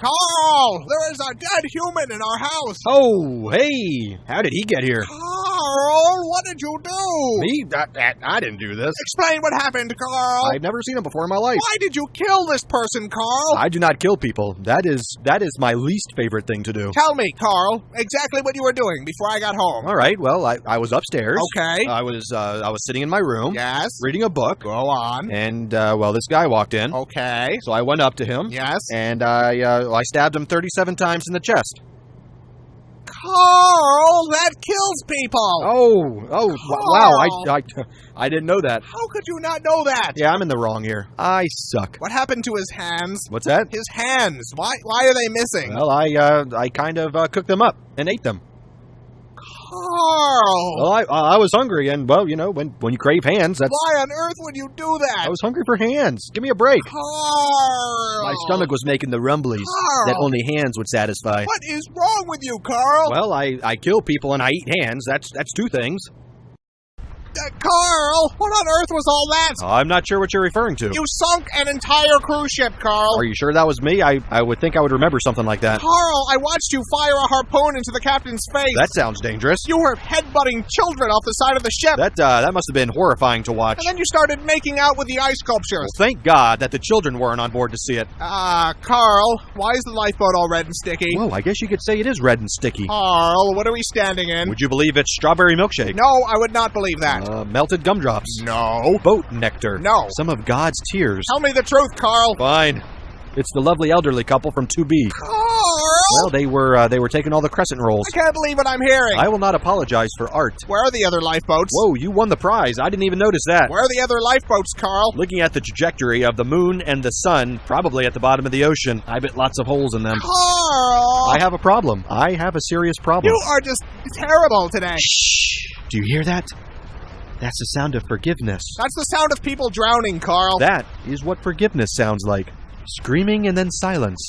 Carl! There is a dead human in our house! Oh, hey! How did he get here? Carl, what did you do? Me? I didn't do this. Explain what happened, Carl. I've never seen him before in my life. Why did you kill this person, Carl? I do not kill people. That is my least favorite thing to do. Tell me, Carl, exactly what you were doing before I got home. All right, well, I was upstairs. Okay. I was sitting in my room. Yes. Reading a book. Go on. And, this guy walked in. Okay. So I went up to him. Yes. And I stabbed him 37 times in the chest. Carl, that kills people! Wow, I didn't know that. How could you not know that? Yeah, I'm in the wrong here. I suck. What happened to his hands? What's that? His hands. Why are they missing? Well, I kind of cooked them up and ate them. Carl! Well, I was hungry, and, well, you know, when you crave hands, that's... Why on earth would you do that? I was hungry for hands. Give me a break. Carl! My stomach was making the rumblies that only hands would satisfy. What is wrong with you, Carl? Well, I kill people and I eat hands. That's two things. Carl, what on earth was all that? I'm not sure what you're referring to. You sunk an entire cruise ship, Carl. Are you sure that was me? I would think I would remember something like that. Carl, I watched you fire a harpoon into the captain's face. That sounds dangerous. You were headbutting children off the side of the ship. That must have been horrifying to watch. And then you started making out with the ice sculptures. Well, thank God that the children weren't on board to see it. Carl, why is the lifeboat all red and sticky? Well, I guess you could say it is red and sticky. Carl, what are we standing in? Would you believe it's strawberry milkshake? No, I would not believe that. Melted gumdrops. No. Boat nectar. No. Some of God's tears. Tell me the truth, Carl. Fine. It's the lovely elderly couple from 2B. Carl! Well, they were taking all the crescent rolls. I can't believe what I'm hearing. I will not apologize for art. Where are the other lifeboats? Whoa, you won the prize. I didn't even notice that. Where are the other lifeboats, Carl? Looking at the trajectory of the moon and the sun, probably at the bottom of the ocean. I bet lots of holes in them. Carl! I have a problem. I have a serious problem. You are just terrible today. Shh! Do you hear that? That's the sound of forgiveness. That's the sound of people drowning, Carl. That is what forgiveness sounds like. Screaming and then silence.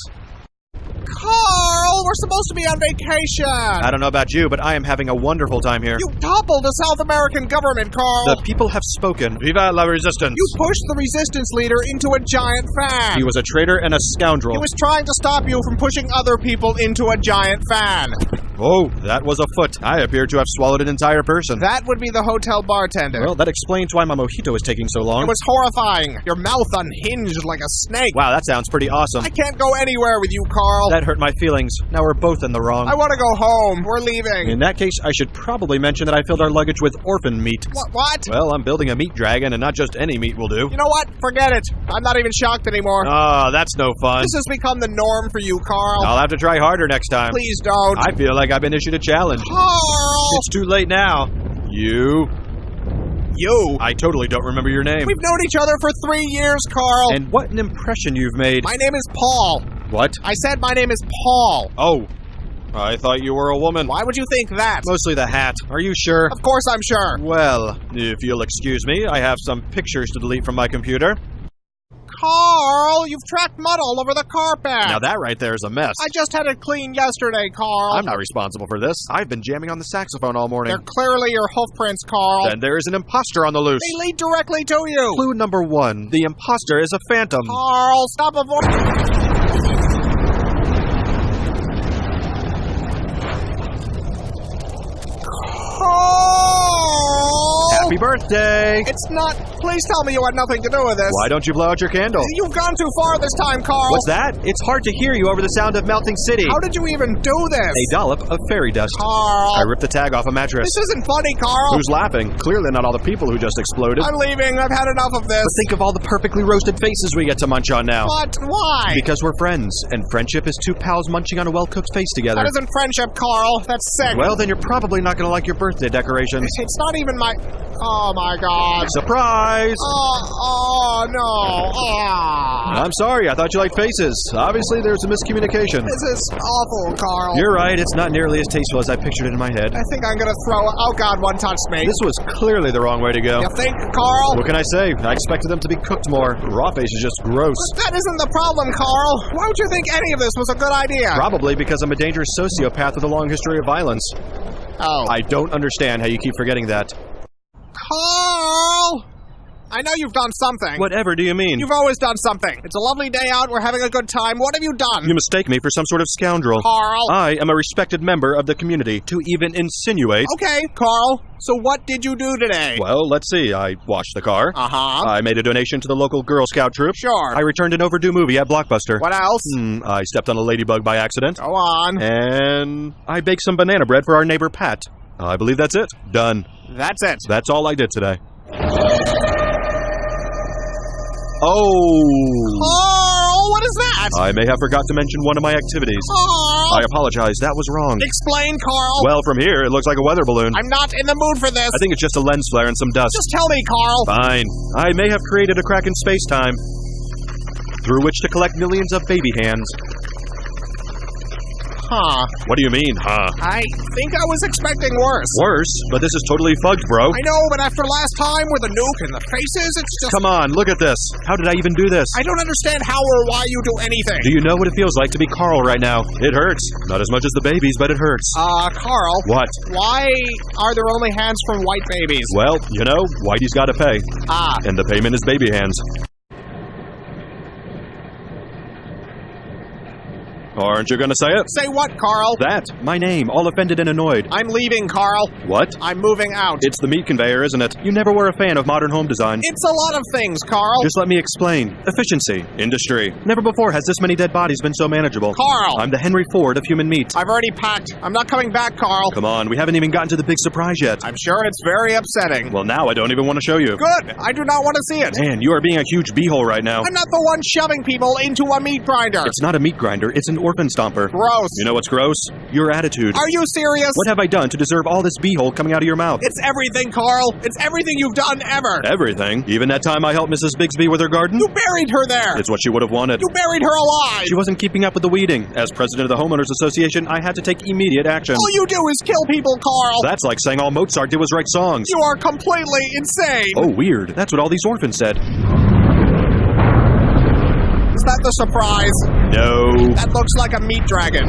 Carl, we're supposed to be on vacation. I don't know about you, but I am having a wonderful time here. You toppled the South American government, Carl. The people have spoken. Viva la resistance. You pushed the resistance leader into a giant fan. He was a traitor and a scoundrel. He was trying to stop you from pushing other people into a giant fan. Oh, that was a foot. I appear to have swallowed an entire person. That would be the hotel bartender. Well, that explains why my mojito is taking so long. It was horrifying. Your mouth unhinged like a snake. Wow, that sounds pretty awesome. I can't go anywhere with you, Carl. That hurt my feelings. Now we're both in the wrong. I want to go home. We're leaving. In that case, I should probably mention that I filled our luggage with orphan meat. What? Well, I'm building a meat dragon, and not just any meat will do. You know what? Forget it. I'm not even shocked anymore. Oh, that's no fun. This has become the norm for you, Carl. I'll have to try harder next time. Please don't. I feel like I've been issued a challenge. Carl! It's too late now. You. I totally don't remember your name. We've known each other for 3 years, Carl. And what an impression you've made. My name is Paul. What? I said my name is Paul. Oh. I thought you were a woman. Why would you think that? Mostly the hat. Are you sure? Of course I'm sure. Well, if you'll excuse me, I have some pictures to delete from my computer. Carl, you've tracked mud all over the carpet. Now that right there is a mess. I just had it cleaned yesterday, Carl. I'm not responsible for this. I've been jamming on the saxophone all morning. They're clearly your hoof prints, Carl. Then there is an imposter on the loose. They lead directly to you. Clue number 1. The imposter is a phantom. Carl, stop avoiding... Happy birthday! It's not... Please tell me you had nothing to do with this. Why don't you blow out your candle? You've gone too far this time, Carl. What's that? It's hard to hear you over the sound of melting city. How did you even do this? A dollop of fairy dust. Carl. I ripped the tag off a mattress. This isn't funny, Carl. Who's laughing? Clearly not all the people who just exploded. I'm leaving. I've had enough of this. But think of all the perfectly roasted faces we get to munch on now. But why? Because we're friends, and friendship is two pals munching on a well-cooked face together. That isn't friendship, Carl. That's sick. Well, then you're probably not going to like your birthday decorations. It's not even my... Oh, my God. Surprise! Oh, no. I'm sorry. I thought you liked faces. Obviously, there's a miscommunication. This is awful, Carl. You're right. It's not nearly as tasteful as I pictured it in my head. I think I'm going to throw... Oh, God, one touched me. This was clearly the wrong way to go. You think, Carl? What can I say? I expected them to be cooked more. Raw face is just gross. But that isn't the problem, Carl. Why would you think any of this was a good idea? Probably because I'm a dangerous sociopath with a long history of violence. Oh. I don't understand how you keep forgetting that. Carl! I know you've done something. Whatever do you mean? You've always done something. It's a lovely day out. We're having a good time. What have you done? You mistake me for some sort of scoundrel. Carl. I am a respected member of the community. To even insinuate... Okay, Carl. So what did you do today? Well, let's see. I washed the car. Uh-huh. I made a donation to the local Girl Scout troop. Sure. I returned an overdue movie at Blockbuster. What else? I stepped on a ladybug by accident. Go on. And I baked some banana bread for our neighbor Pat. I believe that's it. Done. That's it. That's all I did today. Oh! Carl, what is that? I may have forgot to mention one of my activities. Carl! I apologize. That was wrong. Explain, Carl. Well, from here, it looks like a weather balloon. I'm not in the mood for this. I think it's just a lens flare and some dust. Just tell me, Carl. Fine. I may have created a crack in space-time through which to collect millions of baby hands. Huh. What do you mean, huh? I think I was expecting worse. Worse? But this is totally fucked, bro. I know, but after last time with the nuke and the faces, it's just... Come on, look at this. How did I even do this? I don't understand how or why you do anything. Do you know what it feels like to be Carl right now? It hurts. Not as much as the babies, but it hurts. Carl. What? Why are there only hands from white babies? Well, you know, Whitey's gotta pay. And the payment is baby hands. Aren't you gonna say it? Say what, Carl? That. My name, all offended and annoyed. I'm leaving, Carl. What? I'm moving out. It's the meat conveyor, isn't it? You never were a fan of modern home design. It's a lot of things, Carl. Just let me explain. Efficiency. Industry. Never before has this many dead bodies been so manageable. Carl! I'm the Henry Ford of human meat. I've already packed. I'm not coming back, Carl. Come on, we haven't even gotten to the big surprise yet. I'm sure it's very upsetting. Well, now I don't even want to show you. Good. I do not want to see it. Man, you are being a huge beehole right now. I'm not the one shoving people into a meat grinder. It's not a meat grinder, it's an orphan stomper. Gross. You know what's gross? Your attitude. Are you serious? What have I done to deserve all this beehole coming out of your mouth? It's everything, Carl. It's everything you've done ever. Everything? Even that time I helped Mrs. Bigsby with her garden? You buried her there. It's what she would have wanted. You buried her alive. She wasn't keeping up with the weeding. As president of the Homeowners Association, I had to take immediate action. All you do is kill people, Carl. That's like saying all Mozart did was write songs. You are completely insane. Oh, weird. That's what all these orphans said. Is that the surprise? No. That looks like a meat dragon.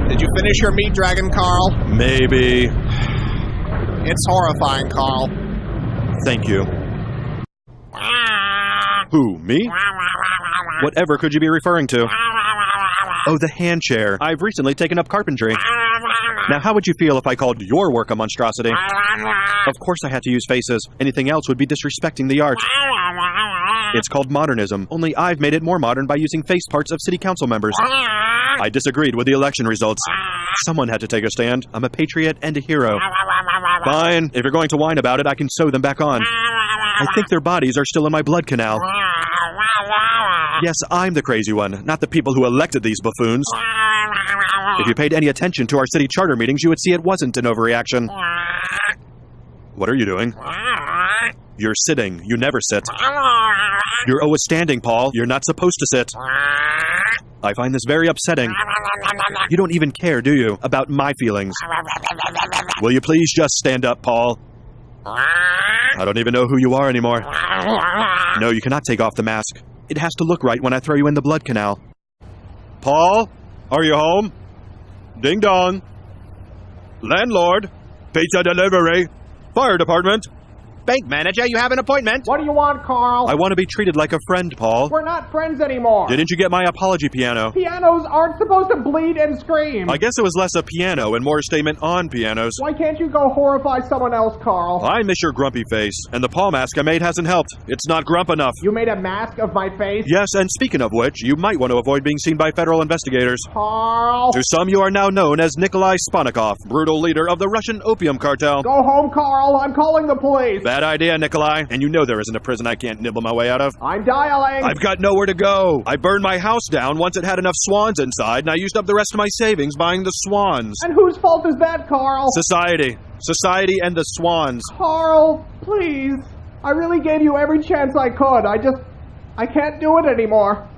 Did you finish your meat dragon, Carl? Maybe. It's horrifying, Carl. Thank you. Who, me? Whatever could you be referring to? Oh, the hand chair. I've recently taken up carpentry. Now, how would you feel if I called your work a monstrosity? Of course I had to use faces. Anything else would be disrespecting the art. It's called modernism, only I've made it more modern by using face parts of city council members. I disagreed with the election results. Someone had to take a stand. I'm a patriot and a hero. Fine. If you're going to whine about it, I can sew them back on. I think their bodies are still in my blood canal. Yes, I'm the crazy one, not the people who elected these buffoons. If you paid any attention to our city charter meetings, you would see it wasn't an overreaction. What are you doing? You're sitting. You never sit. You're always standing, Paul. You're not supposed to sit. I find this very upsetting. You don't even care, do you, about my feelings? Will you please just stand up, Paul? I don't even know who you are anymore. No, you cannot take off the mask. It has to look right when I throw you in the blood canal. Paul, are you home? Ding dong. Landlord, pizza delivery, fire department. Bank manager, you have an appointment. What do you want, Carl? I want to be treated like a friend, Paul. We're not friends anymore. Didn't you get my apology piano? Pianos aren't supposed to bleed and scream. I guess it was less a piano and more a statement on pianos. Why can't you go horrify someone else, Carl? I miss your grumpy face, and the paw mask I made hasn't helped. It's not grump enough. You made a mask of my face? Yes, and speaking of which, you might want to avoid being seen by federal investigators. Carl. To some, you are now known as Nikolai Sponikov, brutal leader of the Russian opium cartel. Go home, Carl. I'm calling the police. Bad idea, Nikolai. And you know there isn't a prison I can't nibble my way out of. I'm dialing. I've got nowhere to go. I burned my house down once it had enough swans inside, and I used up the rest of my savings buying the swans. And whose fault is that, Carl? Society. Society and the swans. Carl, please. I really gave you every chance I could. I can't do it anymore.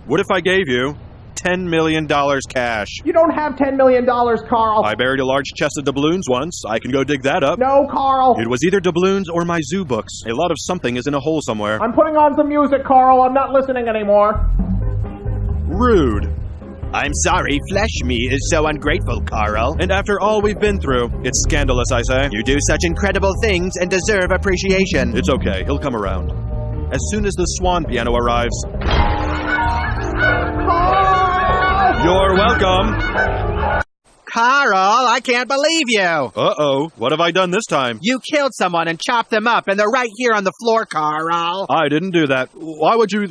What if I gave you $10 million cash? You don't have $10 million, Carl. I buried a large chest of doubloons once. I can go dig that up. No, Carl. It was either doubloons or my zoo books. A lot of something is in a hole somewhere. I'm putting on some music, Carl. I'm not listening anymore. Rude. I'm sorry, flesh me is so ungrateful, Carl. And after all we've been through, it's scandalous, I say. You do such incredible things and deserve appreciation. It's okay, he'll come around. as soon as the swan piano arrives. Carl! You're welcome. Carl, I can't believe you. Uh-oh, what have I done this time? You killed someone and chopped them up, and they're right here on the floor, Carl. I didn't do that. Why would you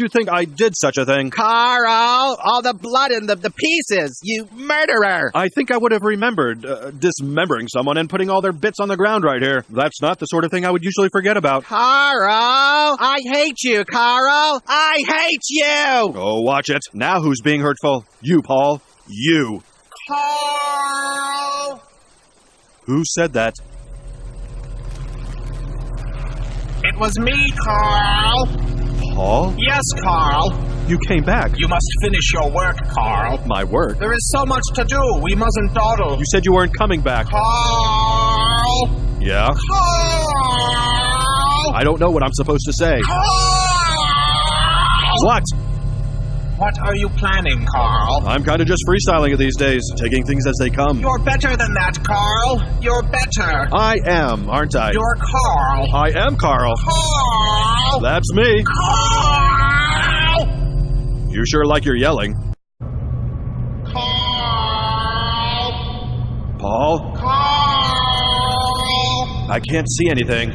think I did such a thing? Carl, all the blood and the pieces. You murderer. I think I would have remembered dismembering someone and putting all their bits on the ground right here. That's not the sort of thing I would usually forget about. Carl, I hate you, Carl. I hate you. Oh, watch it. Now who's being hurtful? You, Paul. You. Carl! Who said that? It was me, Carl. Paul? Yes, Carl. You came back. You must finish your work, Carl. My work? There is so much to do. We mustn't dawdle. You said you weren't coming back. Carl! Yeah? Carl! I don't know what I'm supposed to say. Carl! What? What are you planning, Carl? I'm kind of just freestyling it these days, taking things as they come. You're better than that, Carl. You're better. I am, aren't I? You're Carl. I am Carl. Carl! That's me. Carl! You sure like you're yelling. Carl! Paul? Carl! I can't see anything.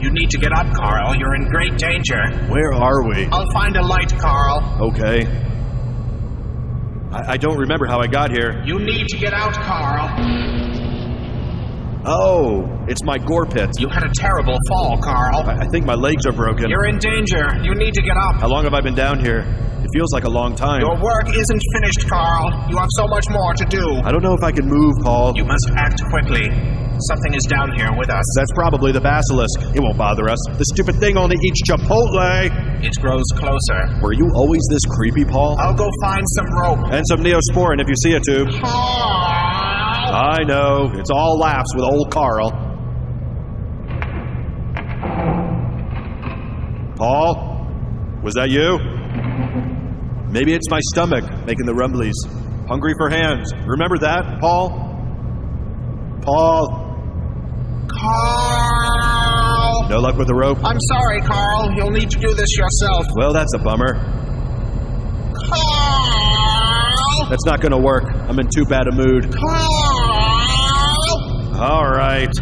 You need to get up, Carl. You're in great danger. Where are we? I'll find a light, Carl. Okay. I don't remember how I got here. You need to get out, Carl. Oh, it's my gore pit. You had a terrible fall, Carl. I think my legs are broken. You're in danger. You need to get up. How long have I been down here? It feels like a long time. Your work isn't finished, Carl. You have so much more to do. I don't know if I can move, Paul. You must act quickly. Something is down here with us. That's probably the basilisk. It won't bother us. The stupid thing only eats Chipotle. It grows closer. Were you always this creepy, Paul? I'll go find some rope. And some Neosporin if you see a tube. Carl! I know. It's all laughs with old Carl. Paul? Was that you? Maybe it's my stomach making the rumblies. Hungry for hands. Remember that, Paul? Paul? Carl! No luck with the rope? I'm sorry, Carl. You'll need to do this yourself. Well, that's a bummer. Carl! That's not gonna work. I'm in too bad a mood. Carl! All right.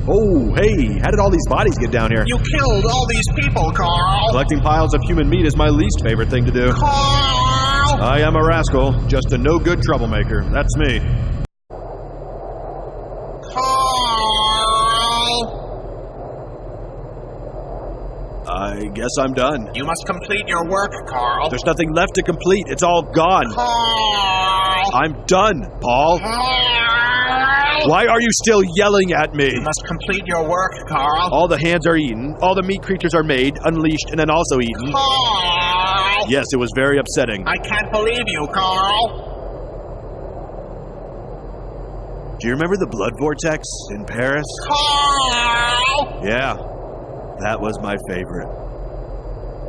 Oh, hey, how did all these bodies get down here? You killed all these people, Carl. Collecting piles of human meat is my least favorite thing to do. Carl! I am a rascal, just a no-good troublemaker. That's me. Carl! I guess I'm done. You must complete your work, Carl. There's nothing left to complete. It's all gone. Carl! I'm done, Paul. Carl! Why are you still yelling at me? You must complete your work, Carl. All the hands are eaten. All the meat creatures are made, unleashed, and then also eaten. Carl! Yes, it was very upsetting. I can't believe you, Carl. Do you remember the blood vortex in Paris? Carl! Yeah, that was my favorite.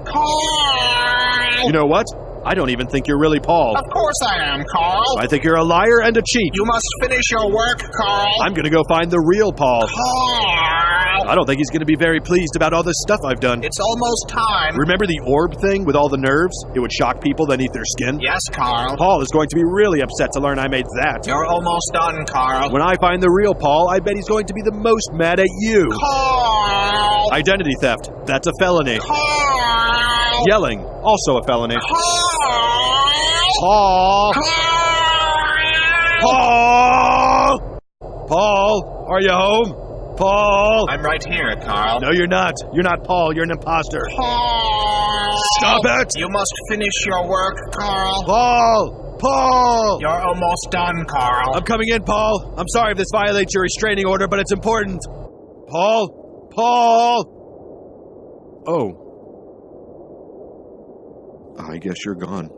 Carl! You know what? I don't even think you're really Paul. Of course I am, Carl. I think you're a liar and a cheat. You must finish your work, Carl. I'm gonna go find the real Paul. Carl! I don't think he's gonna be very pleased about all this stuff I've done. It's almost time. Remember the orb thing with all the nerves? It would shock people, then eat their skin? Yes, Carl. Paul is going to be really upset to learn I made that. You're almost done, Carl. When I find the real Paul, I bet he's going to be the most mad at you. Carl! Identity theft. That's a felony. Carl! Yelling. Also a felony. Carl! Paul! Paul! Paul! Are you home? Paul! I'm right here, Carl. No, you're not. You're not Paul. You're an imposter. Carl! Stop it! You must finish your work, Carl. Paul! Paul! You're almost done, Carl. I'm coming in, Paul. I'm sorry if this violates your restraining order, but it's important. Paul? Paul! Oh. I guess you're gone.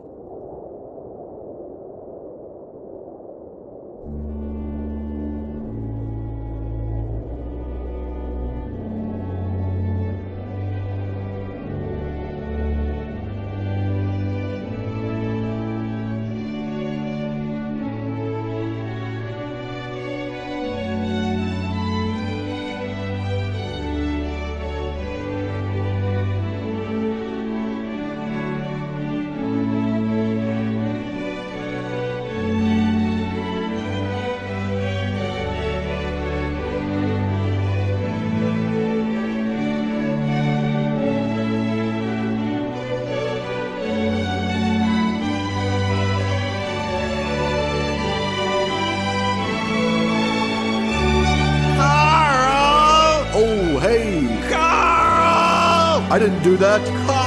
I didn't do that.